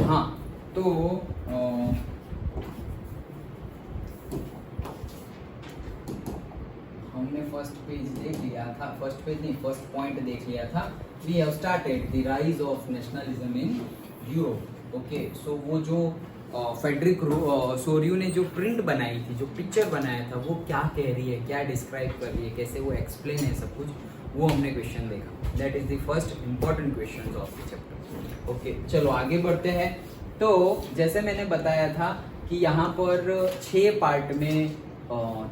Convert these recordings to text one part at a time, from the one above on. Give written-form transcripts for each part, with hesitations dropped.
हाँ तो हमने फर्स्ट पेज देख लिया था, फर्स्ट पेज नहीं, फर्स्ट पॉइंट देख लिया था। We have started the rise of nationalism in Europe. Okay, so वो जो फेडरिक सोरियो ने जो प्रिंट बनाई थी, जो पिक्चर बनाया था, वो क्या कह रही है, क्या डिस्क्राइब कर रही है, कैसे वो एक्सप्लेन है सब कुछ, वो हमने क्वेश्चन देखा। That is the first important question of the chapter. Okay, चलो आगे बढ़ते हैं। तो जैसे मैंने बताया था कि यहाँ पर 6 पार्ट में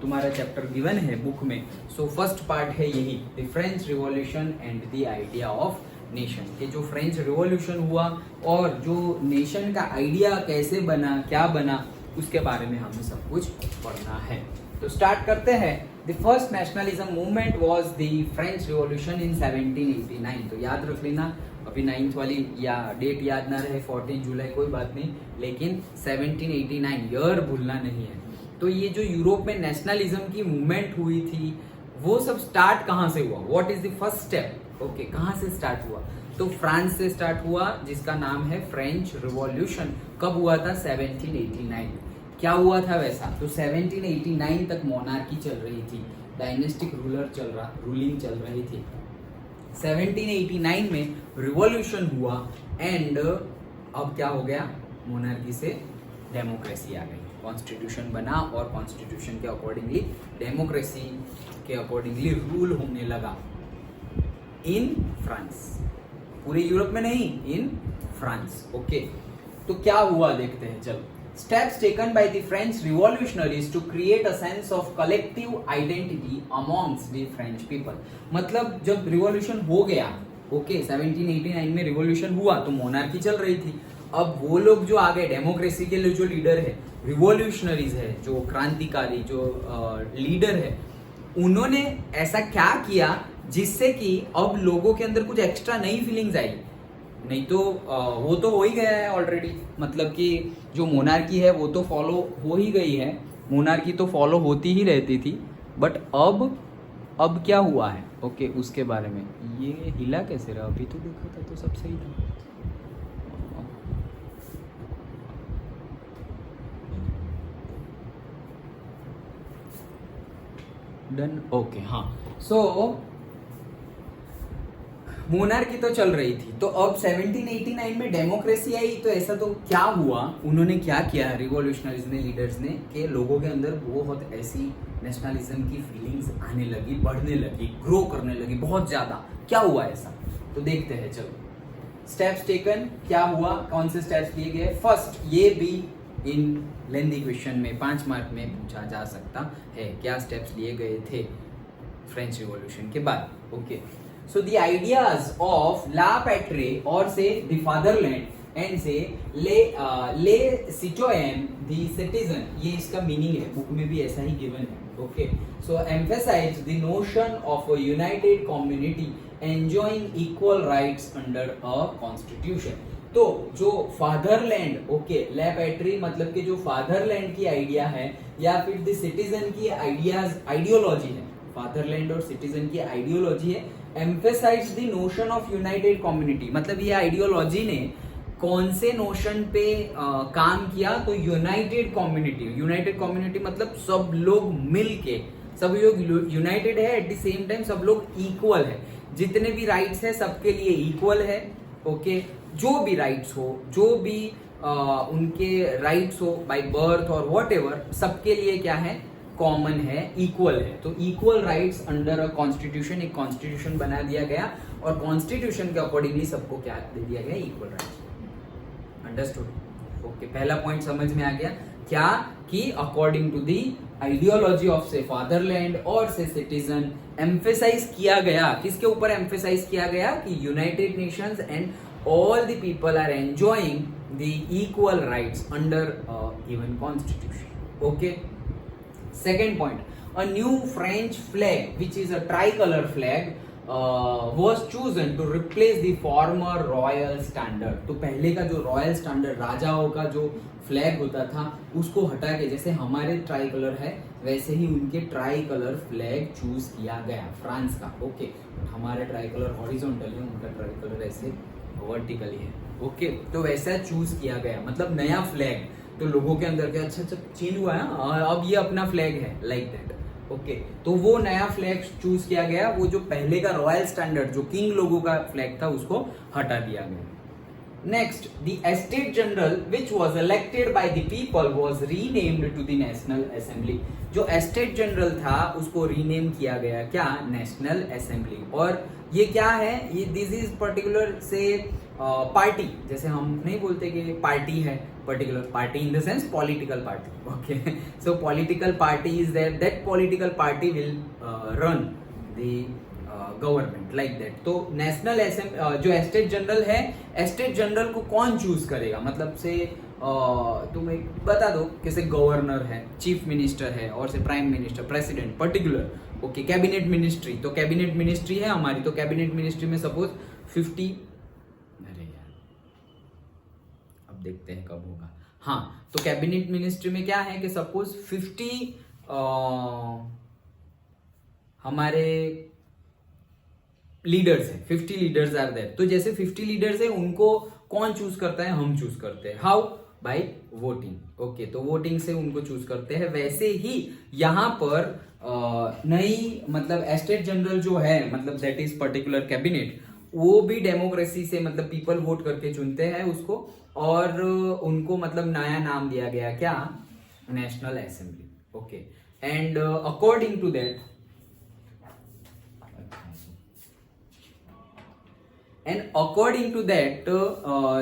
तुम्हारा चैप्टर गिवन है बुक में। सो फर्स्ट पार्ट है यही, the French revolution and the idea of nation, कि जो फ्रेंच रिवॉल्यूशन हुआ और जो नेशन का आइडिया कैसे बना, क्या बना, उसके बारे में हमें सब कुछ पढ़ना है। तो स्टार्ट करते हैं। The first nationalism movement was the French revolution in 1789। तो याद रख लेना, अभी 9th वाली या डेट याद ना रहे, 14 जुलाई कोई बात नहीं, लेकिन 1789 ईयर भूलना नहीं है। तो ये जो यूरोप में नेशनलिज्म की मूवमेंट हुई थी, वो सब स्टार्ट कहाँ से हुआ, what is the first step. Okay, कहाँ से स्टार्ट हुआ? तो फ्रांस से स्टार्ट हुआ, जिसका नाम है फ्रेंच रिवॉल्यूशन। कब हुआ था? 1789। क्या हुआ था वैसा? तो 1789 तक मोनार्की चल रही थी, डायनेस्टिक रूलिंग चल रही थी। 1789 में रिवॉल्यूशन हुआ एंड अब क्या हो गया, मोनार्की से डेमोक्रेसी आ गई, कॉन्स्टिट्यूशन बना और कॉन्स्टिट्यूशन के अकॉर्डिंगली, डेमोक्रेसी के अकॉर्डिंगली रूल होने लगा इन फ्रांस। पूरे यूरोप में नहीं, इन फ्रांस। ओके, तो क्या हुआ देखते हैं, चलो। Steps taken by the French revolutionaries to create a sense of collective identity amongst the French people। मतलब जब रिवॉल्यूशन हो गया, ओके, 1789 में रिवॉल्यूशन हुआ तो मोनार्की चल रही थी। अब वो लोग जो आ गए, डेमोक्रेसी के लिए जो लीडर है, रिवॉल्यूशनरीज है, जो क्रांतिकारी, जो लीडर है, उन्होंने ऐसा क्या किया जिससे कि अब लोगों के अंदर कुछ एक्स्ट्रा नई फीलिंग्स आई। नहीं तो वो तो हो ही गया है ऑलरेडी, मतलब कि जो मोनार्की है वो तो फॉलो हो ही गई है, मोनार्की तो फॉलो होती ही रहती थी। बट अब क्या हुआ है, ओके, उसके बारे में। ये हिला कैसे रहा? अभी तो देखा था तो सब सही था। डन, ओके, हाँ। सो मोनार्की तो चल रही थी, तो अब 1789 में डेमोक्रेसी आई, तो ऐसा तो क्या हुआ, उन्होंने क्या किया रिवॉल्यूशनरीज ने, लीडर्स ने, कि लोगों के अंदर बहुत ऐसी नेशनलिज्म की फीलिंग्स आने लगी, बढ़ने लगी, ग्रो करने लगी बहुत ज्यादा। क्या हुआ ऐसा, तो देखते हैं, चलो। स्टेप्स टेकन, क्या हुआ, कौन से स्टेप्स लिए गए? फर्स्ट, ये भी इन लेंदी क्वेश्चन में 5 मार्क में पूछा जा सकता है, क्या स्टेप्स लिए गए थे फ्रेंच रिवॉल्यूशन के बाद। Okay, so the ideas of la patrie or say the fatherland and say les citoyens the citizen, ये इसका मीनिंग है, बुक में भी ऐसा ही गिवन है। Okay, so emphasize the notion of a united community enjoying equal rights under a constitution। तो जो fatherland, okay, ला पैट्री मतलब कि जो फादरलैंड की आइडिया है या फिर द सिटीजन की आइडियोलॉजी है, फादरलैंड और सिटीजन की आइडियोलॉजी है। Emphasise the notion of united community, मतलब ये आइडियोलॉजी ने कौन से नोशन पे काम किया? तो यूनाइटेड कम्युनिटी। यूनाइटेड कम्युनिटी मतलब सब लोग मिल के, सब लोग यूनाइटेड है, एट द सेम टाइम सब लोग इक्वल है, जितने भी राइट्स है सबके लिए इक्वल है। ओके, जो भी राइट्स हो, जो भी उनके राइट्स हो बाय बर्थ और व्हाट एवर, सबके लिए क्या है, कॉमन है, इक्वल है। तो equal rights under a constitution, एक कॉन्स्टिट्यूशन बना दिया गया और कॉन्स्टिट्यूशन के अकॉर्डिंगली सबको क्या दे दिया गया, इक्वल राइट्स। अंडरस्टूड? ओके, पहला पॉइंट समझ में आ गया, क्या कि according to the ideology of से फादरलैंड और से सिटीजन, एम्फेसाइज किया गया, किसके ऊपर एम्फेसाइज किया गया कि United Nations and all the people are enjoying the equal rights under a given constitution. Okay, second point, a new French flag which is a tricolor flag was chosen to replace the former royal standard। तो पहले का जो royal standard, राजाओं का जो flag होता था, उसको हटा के, जैसे हमारे ट्राई कलर है वैसे ही उनके ट्राई कलर फ्लैग चूज किया गया फ्रांस का। ओके, हमारे ट्राई कलर हॉरिजॉन्टल है, उनका ट्राई कलर ऐसे वर्टिकली है। ओके तो वैसा चूज किया गया, मतलब नया फ्लैग। तो लोगों के अंदर क्या, अच्छा अच्छा चेंज हुआ है, अब ये अपना फ्लैग है, लाइक दैट। ओके तो वो नया फ्लैग चूज किया गया, वो जो पहले का रॉयल स्टैंडर्ड जो किंग लोगों का फ्लैग था उसको हटा दिया गया। Next, the estate general which was elected by the people was renamed to the national assembly. जो एस्टेट जनरल था उसको रीनेम किया गया, क्या, नेशनल असेंबली। और ये क्या है, ये दिस इज पर्टिकुलर से पार्टी, जैसे हम नहीं बोलते कि पार्टी है, particular party in the sense political party. Okay so political party is that political party will run the government, like that. तो नेशनल जो एस्टेट जनरल है, एस्टेट जनरल को कौन चूज करेगा, मतलब से तुम एक बता दो, जैसे गवर्नर है, चीफ मिनिस्टर है, और से prime minister, president, particular. Okay cabinet ministry, तो कैबिनेट मिनिस्ट्री है हमारी, तो कैबिनेट मिनिस्ट्री में सपोज 50, अरे यार अब देखते हैं कब होगा। हाँ तो कैबिनेट मिनिस्ट्री में क्या है कि सपोज 50 हमारे लीडर्स है, 50 लीडर्स आर देयर। तो जैसे 50 लीडर्स है उनको कौन चूज करता है, हम चूज करते हैं। How, by voting. ओके तो वोटिंग से उनको चूज करते हैं। वैसे ही यहाँ पर नई मतलब एस्टेट जनरल जो है, मतलब दैट इज पर्टिकुलर कैबिनेट, वो भी डेमोक्रेसी से, मतलब पीपल वोट करके चुनते हैं उसको, और उनको मतलब नया नाम दिया गया, क्या, national assembly. Okay and according to that, and according to that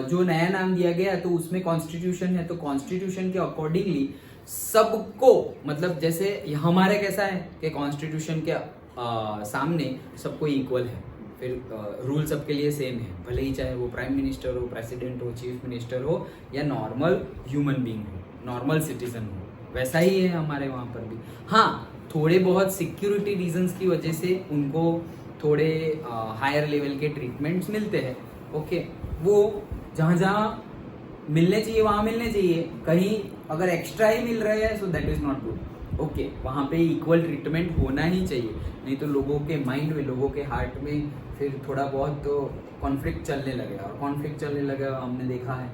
जो नया नाम दिया गया तो उसमें कॉन्स्टिट्यूशन है, तो कॉन्स्टिट्यूशन के अकॉर्डिंगली सबको, मतलब जैसे हमारे कैसा है कि कॉन्स्टिट्यूशन के सामने सबको इक्वल है, फिर रूल सबके लिए सेम है, भले ही चाहे वो प्राइम मिनिस्टर हो, प्रेसिडेंट हो, चीफ मिनिस्टर हो, या नॉर्मल ह्यूमन बीइंग हो, नॉर्मल सिटीजन हो, वैसा ही है हमारे वहाँ पर भी। हाँ थोड़े बहुत सिक्योरिटी रीजंस की वजह से उनको थोड़े हायर लेवल के ट्रीटमेंट्स मिलते हैं। ओके वो जहाँ जहाँ मिलने चाहिए वहाँ मिलने चाहिए, कहीं अगर एक्स्ट्रा ही मिल रहा है so that is not good. Okay वहाँ पे इक्वल ट्रीटमेंट होना ही चाहिए, नहीं तो लोगों के माइंड में, लोगों के हार्ट में फिर थोड़ा बहुत तो कॉन्फ्लिक्ट चलने लगेगा, और कॉन्फ्लिक्ट चलने लगेगा हमने देखा है।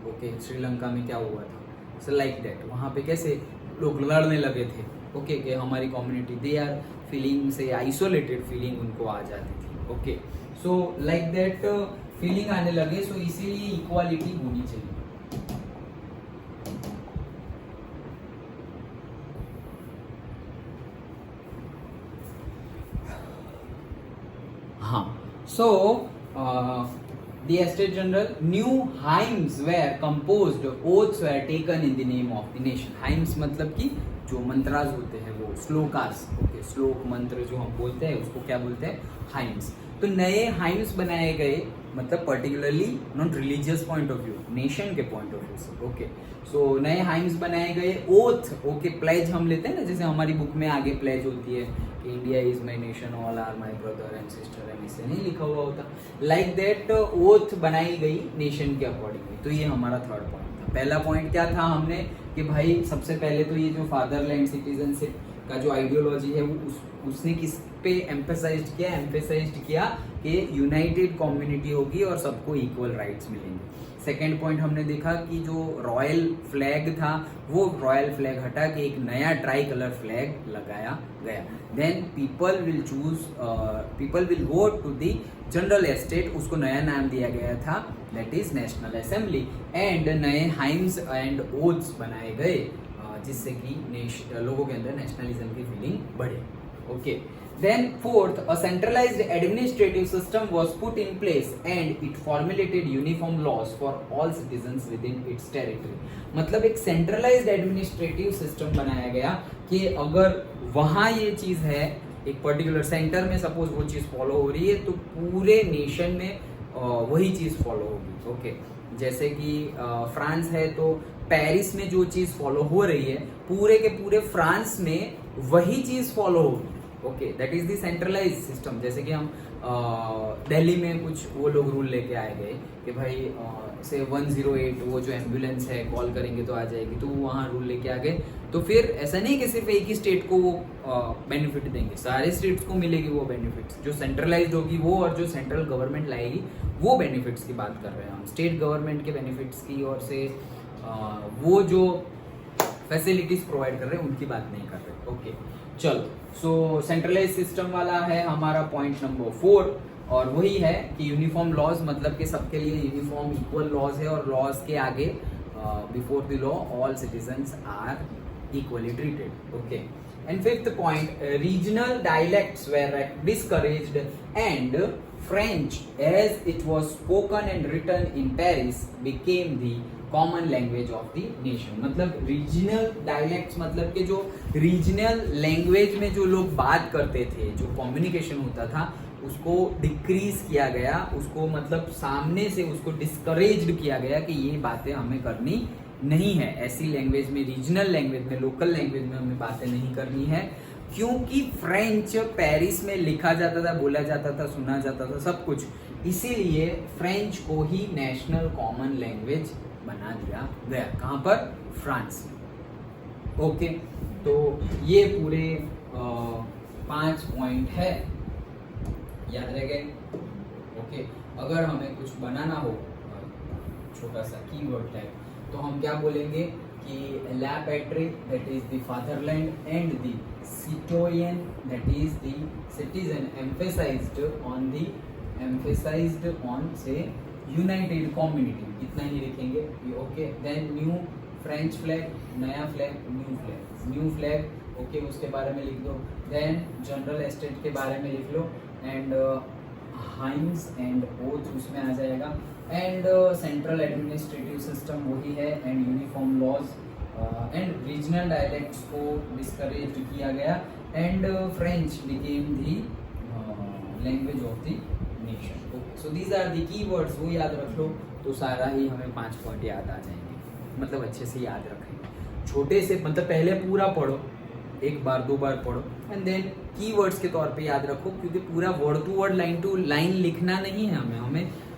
ओके श्रीलंका में क्या हुआ था, सो लाइक दैट, वहाँ पे कैसे लोग लड़ने लगे थे। ओके कि हमारी कम्युनिटी, दे आर फीलिंग से आइसोलेटेड फीलिंग उनको आ जाती थी। Okay so like that feeling आने लगे, सो इसीलिए इक्वालिटी होनी चाहिए। हाँ सो the estate general new hymns were composed, oaths were taken in the name of the nation। hymns मतलब कि जो मंत्रास होते हैं वो श्लोकास। ओके श्लोक मंत्र जो हम बोलते हैं उसको क्या बोलते हैं, हाइम्स। तो नए हाइम्स बनाए गए, मतलब particularly not religious point of view, nation के पॉइंट ऑफ व्यू से। ओके सो नए हाइम्स बनाए गए। ओथ, ओके प्लेज हम लेते हैं ना, जैसे हमारी बुक में आगे प्लेज होती है कि India is my nation, all are my brother and sister, and इससे नहीं लिखा हुआ होता, लाइक दैट ओथ बनाई गई नेशन के अकॉर्डिंगली। तो ये हमारा थर्ड पॉइंट था। पहला पॉइंट क्या था हमने कि भाई सबसे पहले तो ये जो फादरलैंड सिटीजनशिप का जो आइडियोलॉजी है वो उसने किस पे एम्फेसाइज्ड किया कि यूनाइटेड कम्युनिटी होगी और सबको इक्वल राइट्स मिलेंगे। सेकेंड पॉइंट हमने देखा कि जो रॉयल फ्लैग था वो रॉयल फ्लैग हटा के एक नया ट्राई कलर फ्लैग लगाया गया। Then people will go to the general estate, उसको नया नाम दिया गया था, that is national assembly. And नए हाइम्स एंड ओथ्स बनाए गए जिससे कि लोगों के अंदर नेशनलिज्म की फीलिंग बढ़े। Okay then fourth, a centralized administrative system was put in place and it formulated uniform laws for all citizens within its territory। मतलब एक centralized administrative system बनाया गया कि अगर वहाँ ये चीज है, एक पर्टिकुलर सेंटर में सपोज वो चीज फॉलो हो रही है तो पूरे नेशन में वही चीज फॉलो होगी। ओके जैसे कि फ्रांस है तो पेरिस में जो चीज फॉलो हो रही है पूरे के पूरे फ्रांस में वही चीज फॉलो होगी। Okay, that is the centralise system. जैसे कि हम दिल्ली में कुछ वो लोग रूल लेके आए गए कि भाई से 108 वो जो एम्बुलेंस है कॉल करेंगे तो आ जाएगी, तो वहाँ रूल लेके आ गए। तो फिर ऐसा नहीं कि सिर्फ एक ही स्टेट को वो बेनिफिट देंगे, सारे स्टेट्स को मिलेगी वो बेनिफिट्स। जो सेंट्रलाइज्ड होगी वो और जो सेंट्रल गवर्नमेंट लाएगी वो बेनिफिट्स की बात कर रहे हैं हम। स्टेट गवर्नमेंट के बेनिफिट्स की और से वो जो फैसिलिटीज प्रोवाइड कर रहे हैं उनकी बात नहीं कर रहे। ओके चलो, सो सेंट्रलाइज सिस्टम वाला है हमारा पॉइंट नंबर 4, और वही है कि यूनिफॉर्म लॉज, मतलब कि सबके लिए यूनिफॉर्म इक्वल लॉज है, और लॉज के आगे before the law all citizens are equally treated. Okay. And fifth point, regional dialects were discouraged and French, as it was spoken and written in Paris, became the common language of the nation. मतलब regional dialects मतलब कि जो regional language में जो लोग बात करते थे, जो communication होता था, उसको डिक्रीज किया गया, उसको मतलब सामने से उसको डिस्करेज्ड किया गया कि ये बातें हमें करनी नहीं है। ऐसी लैंग्वेज में, रीजनल लैंग्वेज में, लोकल लैंग्वेज में हमें बातें नहीं करनी है, क्योंकि फ्रेंच पेरिस में लिखा जाता था, बोला जाता था, सुना जाता था, सब कुछ। इसीलिए फ्रेंच को ही नेशनल कॉमन लैंग्वेज बना दिया गया। कहाँ पर? फ्रांस। ओके, तो ये पूरे 5 पॉइंट है, याद रह गए। ओके, अगर हमें कुछ बनाना हो छोटा सा कीवर्ड टाइप, तो हम क्या बोलेंगे कि la patrie that is the fatherland and the citoyen that is the citizen emphasised on से यूनाइटेड कम्युनिटी, इतना ही लिखेंगे। Okay, then new French flag, नया फ्लैग, न्यू फ्लैग। ओके, उसके बारे में लिख दो। देन जनरल एस्टेट के बारे में लिख लो, एंड हाइम्स एंड ओथ उसमें आ जाएगा, एंड सेंट्रल एडमिनिस्ट्रेटिव सिस्टम वही है, and uniform laws, and regional dialects को डिस्करेज किया गया, and French became the language of the nation. Okay, so these are the keywords, वो याद रख लो तो सारा ही हमें 5 पॉइंट याद आ जाएंगे, मतलब अच्छे से याद रखेंगे। छोटे से मतलब पहले पूरा पढ़ो, एक बार 2 बार पढ़ो, एंड देन कीवर्ड्स के तौर पे याद रखो, क्योंकि पूरा word to word, line to line लिखना नहीं है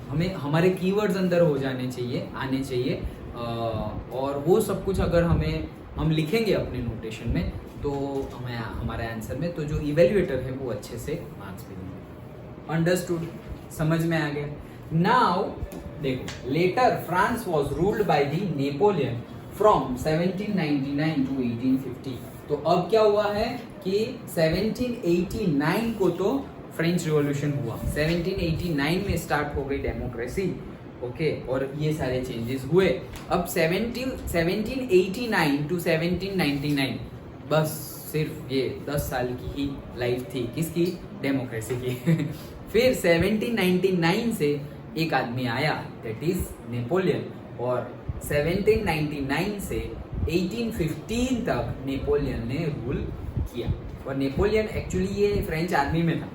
हमें हमारे कीवर्ड्स अंदर हो जाने चाहिए, आने चाहिए, और वो सब कुछ अगर हम लिखेंगे अपने नोटेशन में, तो हमें हमारे आंसर में तो जो इवेल्युएटर है वो अच्छे से मार्क्स भी देंगे। अंडरस्टूड? समझ में आ गया? नाउ देखो, later France was ruled by the Napoleon from 1799 to 1850। तो अब क्या हुआ है कि 1789 को तो फ्रेंच रिवॉल्यूशन हुआ, 1789 में स्टार्ट हो गई डेमोक्रेसी। ओके, और ये सारे चेंजेस हुए। अब 1789 टू 1799 बस सिर्फ ये 10 साल की ही लाइफ थी, किसकी? डेमोक्रेसी की। फिर 1799 से एक आदमी आया, दैट इज नेपोलियन, और 1799 से 1815 तक नेपोलियन ने रूल किया। और नेपोलियन एक्चुअली ये फ्रेंच आर्मी में था।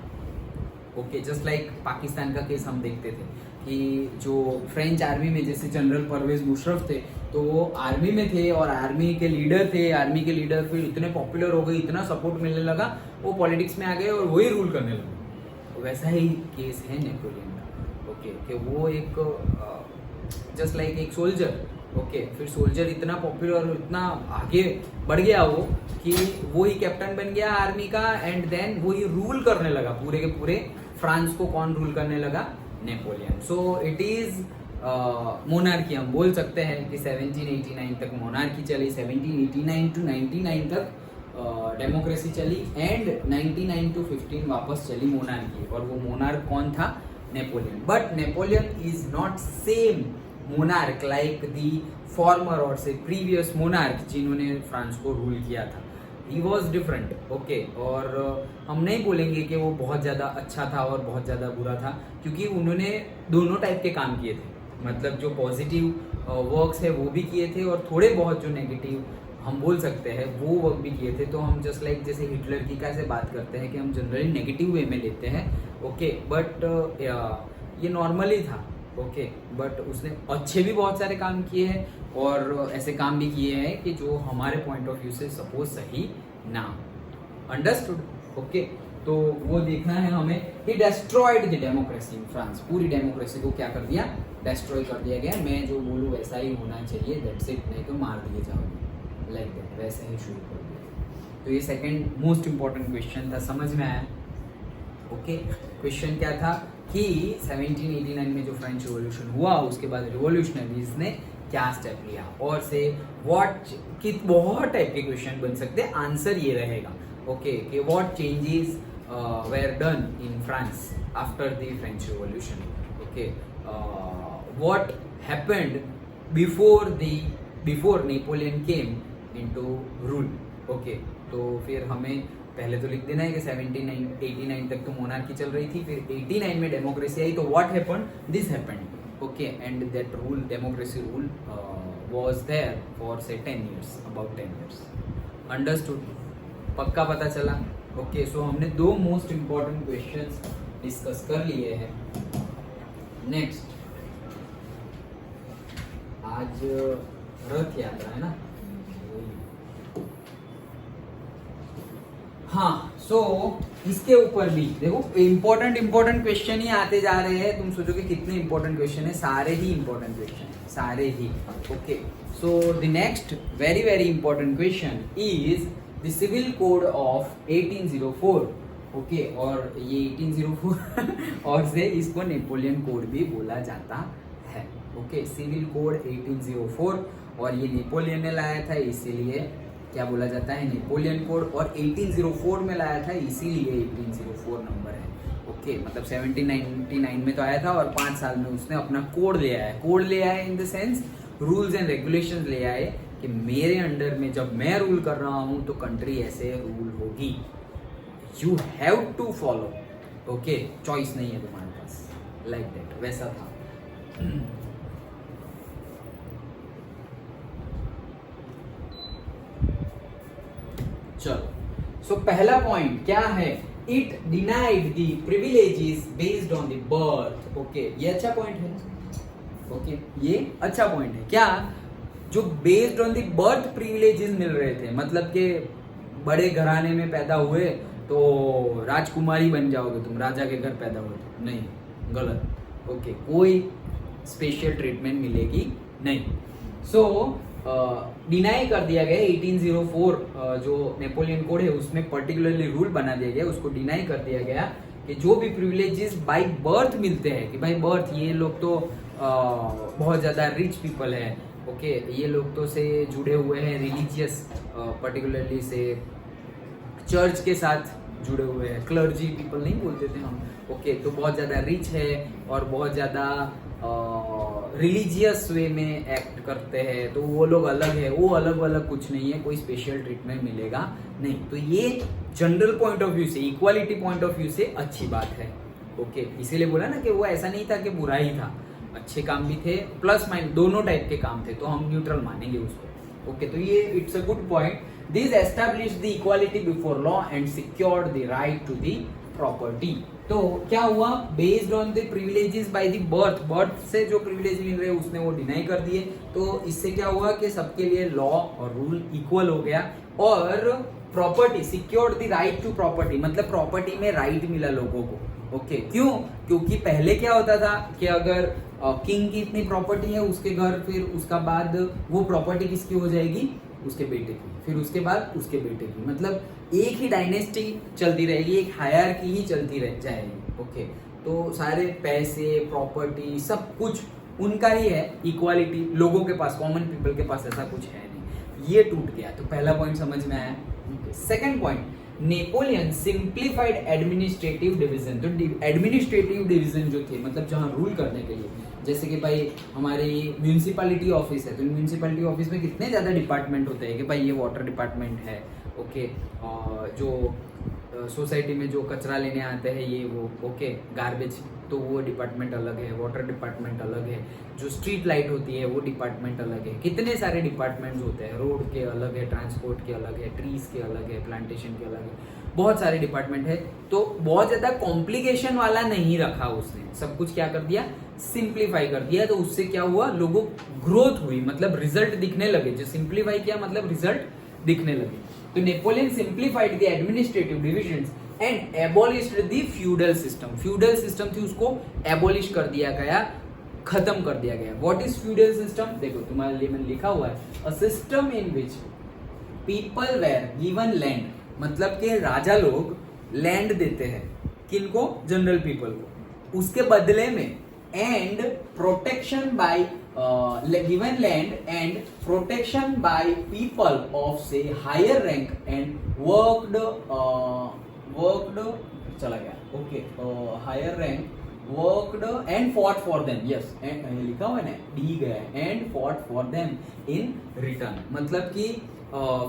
ओके, जस्ट लाइक पाकिस्तान का केस हम देखते थे कि जो फ्रेंच आर्मी में जैसे जनरल परवेज मुशर्रफ थे, तो वो आर्मी में थे और आर्मी के लीडर थे। आर्मी के लीडर फिर इतने पॉपुलर हो गए, इतना सपोर्ट मिलने लगा, वो पॉलिटिक्स में आ गए और वही रूल करने लगे। वैसा ही केस है नेपोलियन का। ओके, कि वो एक जस्ट लाइक एक सोल्जर। ओके, फिर सोल्जर इतना पॉपुलर और इतना आगे बढ़ गया वो कि वो ही कैप्टन बन गया आर्मी का, एंड देन वो ही रूल करने लगा पूरे के पूरे फ्रांस को। कौन रूल करने लगा? Napoleon. So it is monarchy, हम बोल सकते हैं कि 1789 तक मोनार्की चली, 1789 टू 99 तक डेमोक्रेसी चली, एंड 99 टू 15 वापस चली मोनार्की। और वो मोनार्क कौन था? Napoleon. But Napoleon is not same monarch like the former और से प्रीवियस मोनार्क जिन्होंने फ्रांस को रूल किया था। He was different. ओके, और हम नहीं बोलेंगे कि वो बहुत ज़्यादा अच्छा था और बहुत ज़्यादा बुरा था, क्योंकि उन्होंने दोनों टाइप के काम किए थे। मतलब जो पॉजिटिव वर्क्स है वो भी किए थे, और थोड़े बहुत जो नेगेटिव हम बोल सकते हैं वो वर्क भी किए थे। तो हम जस्ट लाइक जैसे हिटलर की कैसे बात करते हैं कि हम जनरली नेगेटिव वे में लेते हैं। ओके, बट ये नॉर्मली था। ओके, बट उसने अच्छे भी बहुत सारे काम किए हैं, और ऐसे काम भी किए हैं कि जो हमारे पॉइंट ऑफ व्यू से सपोज सही ना। अंडरस्टूड? ओके तो वो देखना है हमें। He destroyed the democracy in France, पूरी डेमोक्रेसी को क्या कर दिया, डिस्ट्रॉय कर दिया गया। मैं जो बोलूँ वैसा ही होना चाहिए, दैट्स इट, नहीं तो मार दिए जाओगे, लाइक दैट, वैसे ही शुरू कर दिया। तो ये सेकंड मोस्ट इंपॉर्टेंट क्वेश्चन था, समझ में आया? ओके क्वेश्चन क्या था कि 1789 में जो फ्रेंच रिवॉल्यूशन हुआ उसके बाद रिवॉल्यूशनरीज ने क्या स्टेप लिया, और से व्हाट कि बहुत टाइप के क्वेश्चन बन सकते हैं, आंसर ये रहेगा ओके कि what changes were done in France after the French Revolution, okay, what happened before Napoleon came into rule, okay। तो फिर हमें पहले तो लिख देना है कि 1789 तक तो मोनार्की चल रही थी, फिर 89 में डेमोक्रेसी आई, तो what happened, this happened, okay, and that rule, democracy rule was there for से 10 years, अबाउट 10 years, अंडरस्टूड, पक्का पता चला? ओके सो हमने दो मोस्ट इंपॉर्टेंट क्वेश्चंस डिस्कस कर लिए हैं। नेक्स्ट, आज रथ यात्रा है ना, हाँ सो इसके ऊपर भी देखो इंपॉर्टेंट क्वेश्चन ही आते जा रहे हैं। तुम सोचोगे कितने इंपॉर्टेंट क्वेश्चन है, सारे ही इंपॉर्टेंट क्वेश्चन है, सारे ही। Okay so the next very important question is the civil code of 1804, okay, और ये 1804 और से इसको नेपोलियन कोड भी बोला जाता है, ओके, सिविल कोड 1804, और ये नेपोलियन ने लाया था इसीलिए क्या बोला जाता है, नेपोलियन कोड, और 1804 में लाया था इसीलिए 1804 नंबर है, ओके, मतलब 1799 में तो आया था और 5 साल में उसने अपना कोड ले आया। कोड ले आया in the sense rules and regulations ले आए कि मेरे अंडर में जब मैं रूल कर रहा हूं तो कंट्री ऐसे रूल होगी, you have to follow, okay, choice नहीं है तुम्हारे पास, लाइक दैट, वैसा था। चलो सो पहला पॉइंट क्या है, it denied the privileges based on the birth, okay, ये अच्छा पॉइंट है, ओके, ये अच्छा पॉइंट है। क्या, जो based on the birth privileges मिल रहे थे, मतलब कि बड़े घराने में पैदा हुए तो राजकुमारी बन जाओगे तुम, राजा के घर पैदा हुए तो नहीं, गलत, ओके, कोई स्पेशल ट्रीटमेंट मिलेगी नहीं। सो डिनाई कर दिया गया 1804 जो नेपोलियन कोड है उसमें पर्टिकुलरली रूल बना दिया गया, उसको डिनाई कर दिया गया कि जो भी प्रिविलेजेस बाय बर्थ मिलते हैं, कि भाई बर्थ, ये लोग तो बहुत ज़्यादा रिच पीपल है, ओके, ये लोग तो से जुड़े हुए हैं रिलीजियस, पर्टिकुलरली से चर्च के साथ जुड़े हुए हैं, क्लर्जी पीपल नहीं बोलते थे हम, ओके, तो बहुत ज़्यादा रिच है और बहुत ज़्यादा रिलीजियस वे में एक्ट करते हैं, तो वो लोग अलग है, वो अलग कुछ नहीं है, कोई स्पेशल ट्रीटमेंट मिलेगा नहीं। तो ये जनरल पॉइंट ऑफ व्यू से, इक्वालिटी पॉइंट ऑफ व्यू से अच्छी बात है, ओके, इसीलिए बोला ना कि वो ऐसा नहीं था कि बुरा ही था, अच्छे काम भी थे, प्लस माइनस दोनों टाइप के काम थे, तो हम न्यूट्रल मानेंगे उसको, ओके। तो ये it's a good point, this established the equality before law and secured the right to the property. तो क्या हुआ, based on the privileges by the birth से जो प्रिविलेज मिल रहे हैं उसने वो डिनाई कर दिए, तो इससे क्या हुआ कि सबके लिए लॉ और रूल इक्वल हो गया, और property secured the right to property, मतलब प्रॉपर्टी में राइट मिला लोगों को, ओके, क्यों, क्योंकि पहले क्या होता था कि अगर किंग की इतनी प्रॉपर्टी है उसके घर, फिर उसका बाद वो प्रॉपर्टी किसकी हो जाएगी, उसके बेटे की, फिर उसके बाद उसके बेटे की, मतलब एक ही डायनेस्टी चलती रहेगी, एक हायरार्की ही चलती रह जाएगी, ओके। तो सारे पैसे, प्रॉपर्टी, सब कुछ उनका ही है, इक्वालिटी लोगों के पास, कॉमन पीपल के पास ऐसा कुछ है नहीं, ये टूट गया। तो पहला पॉइंट समझ में आया। Second point, Napoleon simplified administrative division. तो एडमिनिस्ट्रेटिव डिवीजन जो थे, मतलब जहां रूल करने के लिए, जैसे कि भाई हमारी म्यूनिसिपैलिटी ऑफिस है, तो म्यूनिसिपैलिटी ऑफिस में कितने ज़्यादा डिपार्टमेंट होते हैं कि भाई ये वाटर डिपार्टमेंट है, ओके, जो सोसाइटी में जो कचरा लेने आते हैं ये वो, ओके, गार्बेज, तो वो डिपार्टमेंट अलग है, वाटर डिपार्टमेंट अलग है, जो स्ट्रीट लाइट होती है वो डिपार्टमेंट अलग है, कितने सारे डिपार्टमेंट्स होते हैं, रोड के अलग है, ट्रांसपोर्ट के अलग है, ट्रीज के अलग है, प्लांटेशन के अलग है, बहुत सारे डिपार्टमेंट है। तो बहुत ज़्यादा कॉम्प्लिकेशन वाला नहीं रखा उसने, सब कुछ क्या कर दिया, सिंप्लीफाई कर दिया। तो उससे क्या हुआ, लोगों ग्रोथ हुई, मतलब रिजल्ट दिखने लगे, जो सिंप्लीफाई किया मतलब रिजल्ट दिखने लगे। तो Napoleon simplified the administrative divisions and abolished the feudal system. Feudal system थी उसको एबॉलिश कर दिया गया, खत्म कर दिया गया। What is feudal system? देखो तुम्हारे लिए मैंने लिखा हुआ है, a system in which people were given land, मतलब के राजा लोग लैंड देते हैं किनको? जनरल पीपल को, उसके बदले में and protection by given land and protection by people of से हायर रैंक एंड वर्कड चला गया, okay, higher rank worked and fought for them, yes, लिखा हुआ है ना, डी गया है, and fought for them in return. मतलब कि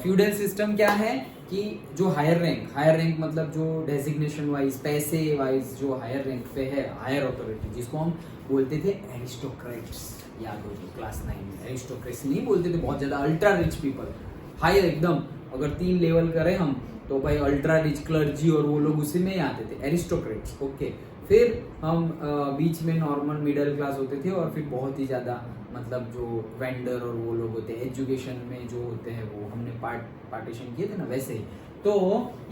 फ्यूडल सिस्टम क्या है कि जो हायर रैंक मतलब जो डेजिग्नेशन वाइज, पैसे वाइज जो हायर रैंक पे है, हायर अथॉरिटी, जिसको हम बोलते थे एरिस्टोक्रेट्स, याद हो तो क्लास 9 में एरिस्टोक्रेट्स नहीं बोलते थे, बहुत ज्यादा अल्ट्रा रिच पीपल, हायर एकदम, अगर 3 लेवल करें हम तो भाई अल्ट्रा रिच क्लर्जी और वो लोग उसी में ही आते थे, एरिस्टोक्रेट्स, ओके। फिर हम बीच में नॉर्मल मिडिल क्लास होते थे, और फिर बहुत ही ज़्यादा मतलब जो वेंडर और वो लोग होते हैं, एजुकेशन में जो होते हैं वो हमने पार्टीशन किए थे ना, वैसे ही। तो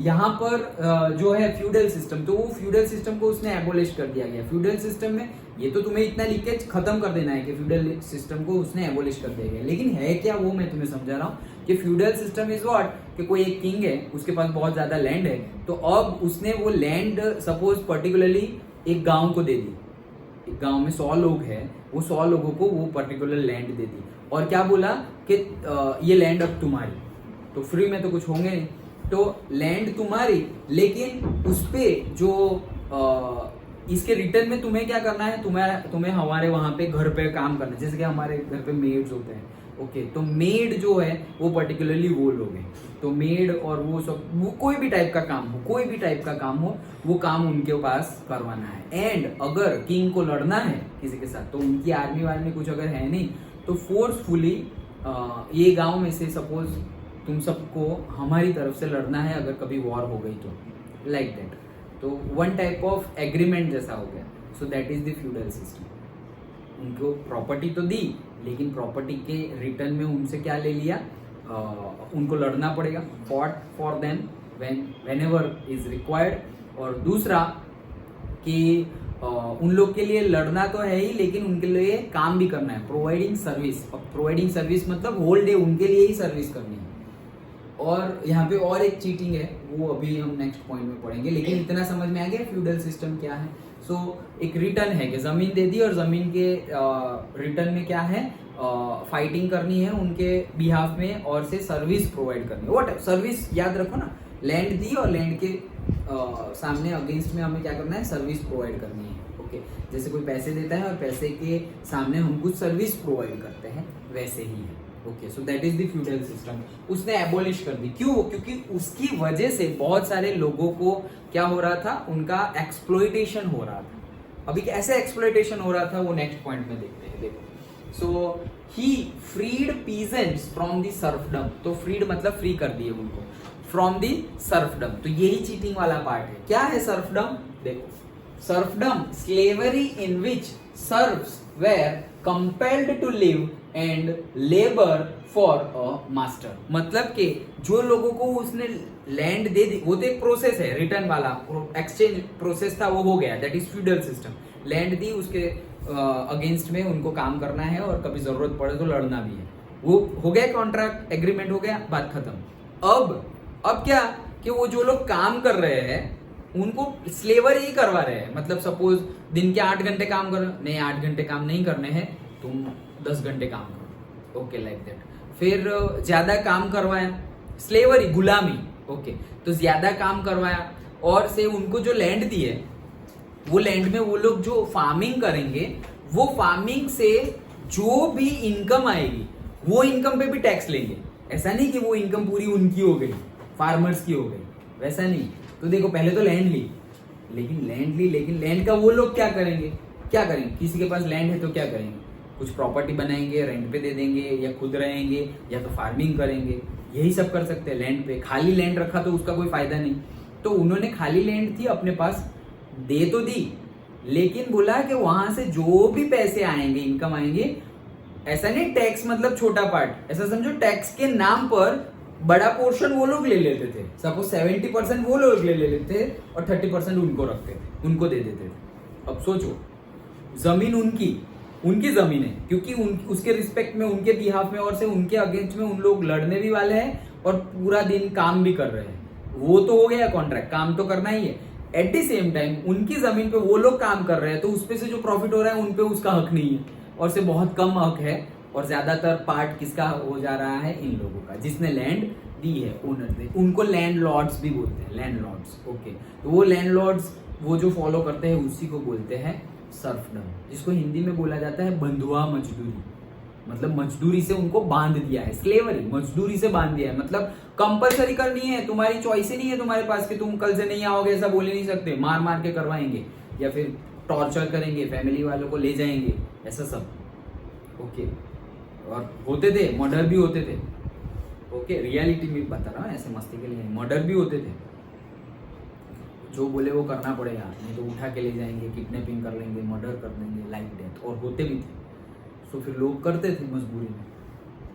यहाँ पर जो है फ्यूडल सिस्टम, तो वो फ्यूडल सिस्टम को उसने एबोलिश कर दिया गया। फ्यूडल सिस्टम में ये तो तुम्हें इतना लिख के खत्म कर देना है कि फ्यूडल सिस्टम को उसने एबोलिश कर दिया गया, लेकिन है क्या वो मैं तुम्हें समझा रहा हूँ कि फ्यूडल सिस्टम इज व्हाट, कि कोई एक किंग है, उसके पास बहुत ज्यादा लैंड है, तो अब उसने वो लैंड सपोज पर्टिकुलरली एक गांव को दे दी, एक गांव में 100 लोग हैं, वो 100 लोगों को वो पर्टिकुलर लैंड दे दी, और क्या बोला कि ये लैंड अब तुम्हारी, तो फ्री में तो कुछ होंगे नहीं, तो लैंड तुम्हारी, लेकिन उस पे जो इसके रिटर्न में तुम्हें क्या करना है, तुम्हें हमारे वहां पे घर पे काम करना है, जैसे कि हमारे घर पे मेड्स होते हैं, ओके, तो मेड जो है वो पर्टिकुलरली वो लोग हैं, तो मेड और वो सब, वो कोई भी टाइप का काम हो, कोई भी टाइप का काम हो, वो काम उनके पास करवाना है। एंड अगर किंग को लड़ना है किसी के साथ, तो उनकी आर्मी वार्मी कुछ अगर है नहीं, तो फोर्सफुली ये गांव में से सपोज तुम सबको हमारी तरफ से लड़ना है, अगर कभी वॉर हो गई तो, लाइक दैट, तो वन टाइप ऑफ एग्रीमेंट जैसा हो गया। So that is the feudal system. उनको प्रॉपर्टी तो दी, लेकिन प्रॉपर्टी के रिटर्न में उनसे क्या ले लिया, उनको लड़ना पड़ेगा, fought for them whenever is required. और दूसरा कि उन लोग के लिए लड़ना तो है ही, लेकिन उनके लिए काम भी करना है, प्रोवाइडिंग सर्विस। प्रोवाइडिंग सर्विस मतलब होल डे उनके लिए ही सर्विस करनी है। और यहाँ पे और एक चीटिंग है, वो अभी हम नेक्स्ट पॉइंट में पढ़ेंगे, लेकिन इतना समझ में आ गया फ्यूडल सिस्टम क्या है। सो एक रिटर्न है कि जमीन दे दी, और जमीन के रिटर्न में क्या है, फाइटिंग करनी है उनके बिहाफ में, और से सर्विस प्रोवाइड करनी है। व्हाट सर्विस, याद रखो ना, लैंड दी और लैंड के सामने अगेंस्ट में हमें क्या करना है, सर्विस प्रोवाइड करनी है, ओके। जैसे कोई पैसे देता है और पैसे के सामने हम कुछ सर्विस प्रोवाइड करते हैं, वैसे ही है, okay. So that is the feudal system. उसने एबोलिश कर दी, क्यों? क्योंकि उसकी वजह से बहुत सारे लोगों को क्या हो रहा था, उनका एक्सप्लॉइटेशन हो रहा था। अभी कैसे एक्सप्लॉइटेशन हो रहा था वो नेक्स्ट पॉइंट में देखते हैं, देखो। So he freed peasants from the serfdom, तो फ्रीड मतलब फ्री कर दिए उनको, फ्रॉम द सर्फडम, तो यही चीटिंग वाला पार्ट है। क्या है सर्फडम? देखो, serfdom slavery in which serfs were compelled to live and labour for a master, मतलब कि जो लोगों को उसने लैंड दे दी, वो तो एक प्रोसेस है, रिटर्न वाला एक्सचेंज प्रोसेस था, वो हो गया, that is feudal system. Land दी, उसके अगेंस्ट में उनको काम करना है, और कभी जरूरत पड़े तो लड़ना भी है, वो हो गया, कॉन्ट्रैक्ट एग्रीमेंट हो गया, बात खत्म। अब क्या कि वो जो लोग काम कर रहे हैं उनको स्लेवर ही करवा रहे हैं, मतलब सपोज दिन के 8 घंटे काम करो, नहीं 8 घंटे काम नहीं करने हैं, तुम 10 घंटे काम करो, ओके, लाइक दैट। फिर ज्यादा काम करवाया, स्लेवरी, गुलामी, ओके, तो ज्यादा काम करवाया, और से उनको जो लैंड दी है, वो लैंड में वो लोग जो फार्मिंग करेंगे, वो फार्मिंग से जो भी इनकम आएगी वो इनकम पे भी टैक्स लेंगे। ऐसा नहीं कि वो इनकम पूरी उनकी हो गई, फार्मर्स की हो गई, वैसा नहीं। तो देखो, पहले तो लैंड ली, लेकिन लैंड का वो लोग क्या करेंगे, किसी के पास लैंड है तो क्या करेंगे, कुछ प्रॉपर्टी बनाएंगे, रेंट पे दे देंगे, या खुद रहेंगे, या तो फार्मिंग करेंगे, यही सब कर सकते हैं लैंड पे। खाली लैंड रखा तो उसका कोई फायदा नहीं, तो उन्होंने खाली लैंड थी अपने पास, दे तो दी, लेकिन बोला कि वहां से जो भी पैसे आएंगे, इनकम आएंगे, ऐसा नहीं टैक्स मतलब छोटा पार्ट, ऐसा समझो टैक्स के नाम पर बड़ा पोर्शन वो लोग ले लेते थे, सपोज 70% वो लोग ले लेते थे और 30% उनको रखते थे, उनको दे देते थे। अब सोचो, जमीन उनकी जमीन है, क्योंकि उसके रिस्पेक्ट में, उनके बिहाफ में और से उनके अगेंस्ट में उन लोग लड़ने भी वाले हैं और पूरा दिन काम भी कर रहे हैं। वो तो हो गया कॉन्ट्रैक्ट, काम तो करना ही है। एट द सेम टाइम उनकी जमीन पे वो लोग काम कर रहे हैं, तो उसपे से जो प्रॉफिट हो रहा है उन पे उसका हक नहीं है, और से बहुत कम हक है, और ज्यादातर पार्ट किसका हो जा रहा है, इन लोगों का, जिसने लैंड दी है, ओनर ने। उनको लैंड लॉर्ड्स भी बोलते हैं, लैंड लॉर्ड्स। ओके, तो वो लैंड लॉर्ड्स वो जो फॉलो करते हैं उसी को बोलते हैं सर्फडम, जिसको हिंदी में बोला जाता है बंधुआ मजदूरी। मतलब मजदूरी से उनको बांध दिया है, स्लेवरी, मजदूरी से बांध दिया है। मतलब कंपलसरी करनी है, तुम्हारी चॉइस ही नहीं है तुम्हारे पास कि तुम कल से नहीं आओगे, ऐसा बोल ही नहीं सकते। मार मार के करवाएंगे या फिर टॉर्चर करेंगे, फैमिली वालों को ले जाएंगे, ऐसा सब। ओके, और होते थे, मर्डर भी होते थे। ओके, रियलिटी में बता रहा हूँ, ऐसे मस्ती के लिए, मर्डर भी होते थे। जो बोले वो करना पड़ेगा, नहीं तो उठा के ले जाएंगे, किडनैपिंग कर लेंगे, मर्डर कर देंगे, लाइफ डेथ, और होते भी थे। तो फिर लोग करते थे मजबूरी में।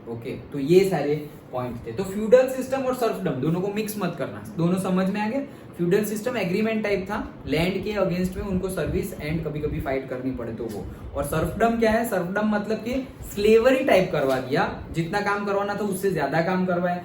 ओके, तो ये सारे पॉइंट थे। तो फ्यूडल सिस्टम और सर्फडम दोनों को मिक्स मत करना, दोनों समझ में आ गए। फ्यूडल सिस्टम एग्रीमेंट टाइप था, लैंड के अगेंस्ट में उनको सर्विस एंड कभी कभी फाइट करनी पड़े तो वो। और सर्फडम क्या है, सर्फडम मतलब कि स्लेवरी टाइप करवा दिया, जितना काम करवाना था उससे ज्यादा काम करवाया।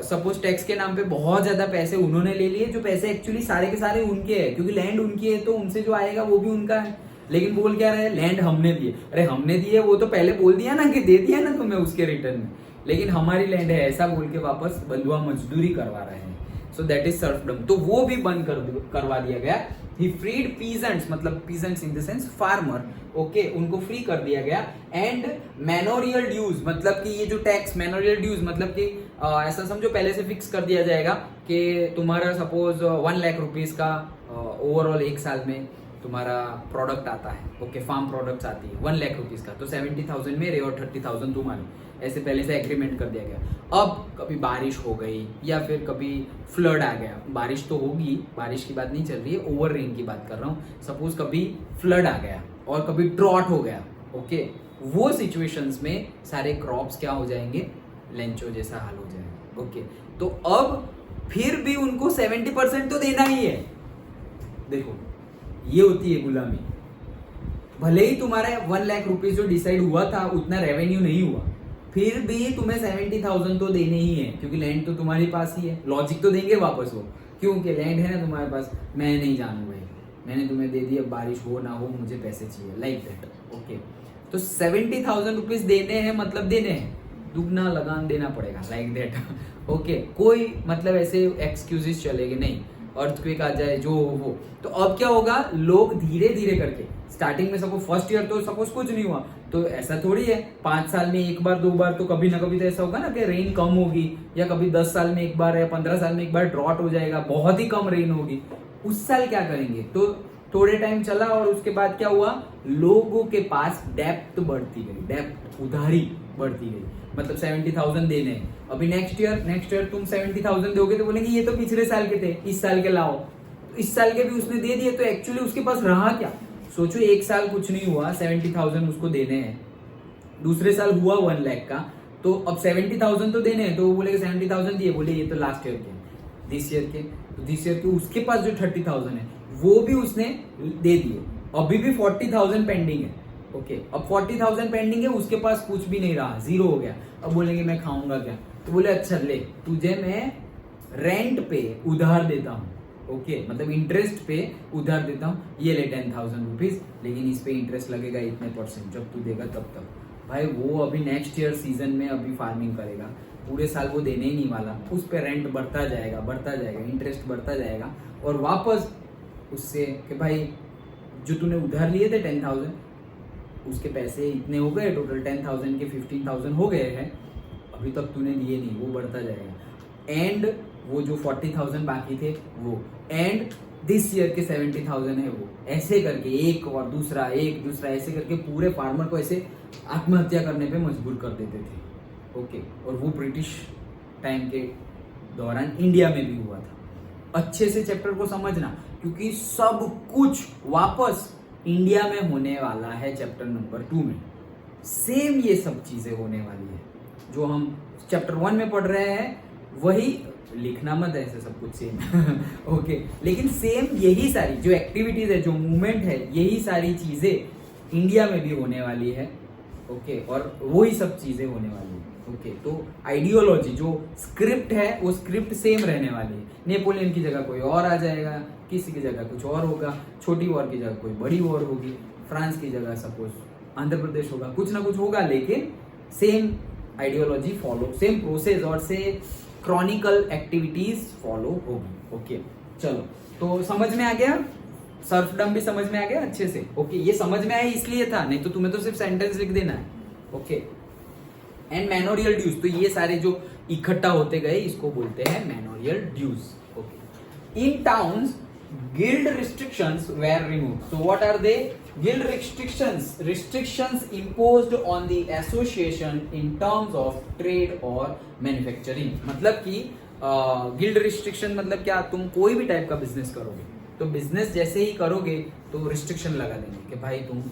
सपोज टैक्स के नाम पे बहुत ज्यादा पैसे उन्होंने ले लिए, जो पैसे एक्चुअली सारे के सारे उनके हैं, क्योंकि लैंड उनकी है, तो उनसे जो आएगा वो भी उनका है। लेकिन बोल क्या रहे, लैंड हमने दिए। अरे हमने दिए, वो तो पहले बोल दिया ना कि दे दिया ना तुम्हें उसके रिटर्न में, लेकिन हमारी लैंड है ऐसा बोल के वापस बंधुआ मजदूरी करवा रहे हैं। So that is serfdom. तो वो भी बंद करवा दिया गया। ही फ्रीड पीजेंट्स, मतलब peasants in the sense farmer. Okay, उनको फ्री कर दिया गया। एंड मैनोरियल ड्यूज, मतलब कि ये जो टैक्स, मैनोरियल ड्यूज मतलब कि ऐसा समझो पहले से फिक्स कर दिया जाएगा कि तुम्हारा सपोज 1 लाख रुपीज का ओवरऑल एक साल में तुम्हारा प्रोडक्ट आता है। ओके, फार्म प्रोडक्ट्स आती है 1 लाख रुपीज का, तो 70,000 मेरे और 30,000 तुम्हारे, ऐसे पहले से एग्रीमेंट कर दिया गया। अब कभी बारिश हो गई या फिर कभी फ्लड आ गया, बारिश तो होगी, बारिश की बात नहीं चल रही है, ओवर रेन की बात कर रहा हूँ। सपोज कभी फ्लड आ गया और कभी ड्रॉट हो गया। ओके, वो सिचुएशंस में सारे क्रॉप्स क्या हो जाएंगे, लेंचो जैसा हाल हो जाएगा। ओके, तो अब फिर भी उनको 70% तो देना ही है। देखो, ये होती है गुलामी। भले ही तुम्हारा 1 लाख रुपीज जो डिसाइड हुआ था उतना रेवेन्यू नहीं हुआ, फिर भी तुम्हें 70,000 तो देने ही है, क्योंकि लैंड तो तुम्हारे पास ही है। लॉजिक तो देंगे वापस वो, क्योंकि लैंड है ना तुम्हारे पास, मैं नहीं जानू भाई, मैंने तुम्हें दे दी, अब बारिश हो ना हो मुझे पैसे चाहिए, लाइक दैट। ओके, तो 70,000 रुपीज देने हैं, मतलब देने हैं, दुगना लगान देना पड़ेगा, लाइक दैट। ओके, कोई मतलब ऐसे एक्सक्यूजेस चलेंगे नहीं, अर्थक्वेक आ जाए जो हो। तो अब क्या होगा, लोग धीरे धीरे करके, स्टार्टिंग में सपोज फर्स्ट ईयर तो सपोज कुछ नहीं हुआ, तो ऐसा थोड़ी है 5 साल में एक बार 2 बार तो कभी ना कभी तो ऐसा होगा ना कि रेन कम होगी, या कभी 10 साल में एक बार या 15 साल में एक बार ड्रॉट हो जाएगा, बहुत ही कम रेन होगी। उस साल क्या करेंगे, तो थोड़े टाइम चला और उसके बाद क्या हुआ, लोगों के पास डेप्थ बढ़ती गई, डेप्थ उधारी बढ़ती गई। मतलब 70,000 देने हैं, अभी नेक्स्ट ईयर तुम 70,000 दोगे तो बोलेंगे ये तो पिछले साल के थे, इस साल के लाओ। इस साल के भी उसने दे दिए, तो एक्चुअली उसके पास रहा क्या। सोचो, एक साल कुछ नहीं हुआ, 70,000 उसको देने हैं, दूसरे साल हुआ 1 लाख का, तो अब 70,000 तो देने हैं, तो वो बोलेगा 70,000 दिए, बोले ये तो लास्ट ईयर के, दिस ईयर के, तो दिस ईयर के उसके पास जो 30,000 है वो भी उसने दे दिए, अभी भी 40,000 पेंडिंग है। ओके, अब 40,000 पेंडिंग है, उसके पास कुछ भी नहीं रहा, जीरो हो गया। अब बोलेंगे मैं खाऊंगा क्या, तो बोले अच्छा ले, तुझे मैं रेंट पे उधार देता हूँ। ओके, मतलब इंटरेस्ट पे उधार देता हूँ, ये ले 10,000 रुपीज, लेकिन इस पे इंटरेस्ट लगेगा इतने %, जब तू देगा तब तक। भाई वो अभी नेक्स्ट ईयर सीजन में अभी फार्मिंग करेगा, पूरे साल वो देने ही नहीं वाला, उस पे रेंट बढ़ता जाएगा, इंटरेस्ट बढ़ता जाएगा, और वापस उससे कि भाई जो तूने उधार लिए थे 10,000, उसके पैसे इतने हो गए, टोटल 10,000 के 15,000 हो गए हैं, अभी तक तूने दिए नहीं, वो बढ़ता जाएगा। एंड वो जो 40,000 बाकी थे वो, एंड दिस ईयर के 70,000 है वो, ऐसे करके एक और दूसरा ऐसे करके पूरे फार्मर को ऐसे आत्महत्या करने पे मजबूर कर देते थे। ओके, और वो ब्रिटिश टाइम के दौरान इंडिया में भी हुआ था। अच्छे से चैप्टर को समझना, क्योंकि सब कुछ वापस इंडिया में होने वाला है चैप्टर नंबर 2 में, सेम ये सब चीजें होने वाली है। जो हम चैप्टर 1 में पढ़ रहे हैं वही, लिखना मत ऐसे सब कुछ सेम ओके, लेकिन सेम यही सारी जो एक्टिविटीज है, जो मूवमेंट है, यही सारी चीजें इंडिया में भी होने वाली है ओके, और वही सब चीजें होने वाली है ओके। तो आइडियोलॉजी जो स्क्रिप्ट है वो स्क्रिप्ट सेम रहने वाली है। नेपोलियन की जगह कोई और आ जाएगा, किसी की जगह कुछ और होगा, छोटी वॉर की जगह कोई बड़ी वॉर होगी, फ्रांस की जगह सपोज आंध्र प्रदेश होगा, कुछ ना कुछ होगा, लेकिन same ideology follow, same process और से क्रॉनिकल एक्टिविटीज फॉलो होगी ओके। चलो, तो समझ में आ गया, सर्फडम भी समझ में आ गया अच्छे से ओके। ये समझ में आया इसलिए था, नहीं तो तुम्हें तो सिर्फ सेंटेंस लिख देना है ओके। एंड मैनोरियल ड्यूज, तो ये सारे जो इकट्ठा होते गए इसको बोलते हैं manorial dues okay. In towns guild restrictions were removed. So what are they? Guild restrictions imposed on the association in terms of trade or manufacturing. मतलब कि गिल्ड रिस्ट्रिक्शन मतलब क्या, तुम कोई भी टाइप का बिजनेस करोगे तो बिजनेस जैसे ही करोगे तो रिस्ट्रिक्शन लगा देंगे कि भाई तुम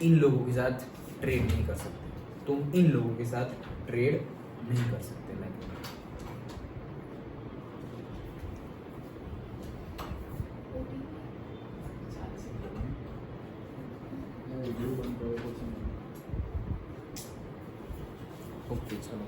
इन लोगों के साथ ट्रेड नहीं कर सकते, तुम इन लोगों के साथ ट्रेड नहीं कर सकते। ओके चलो।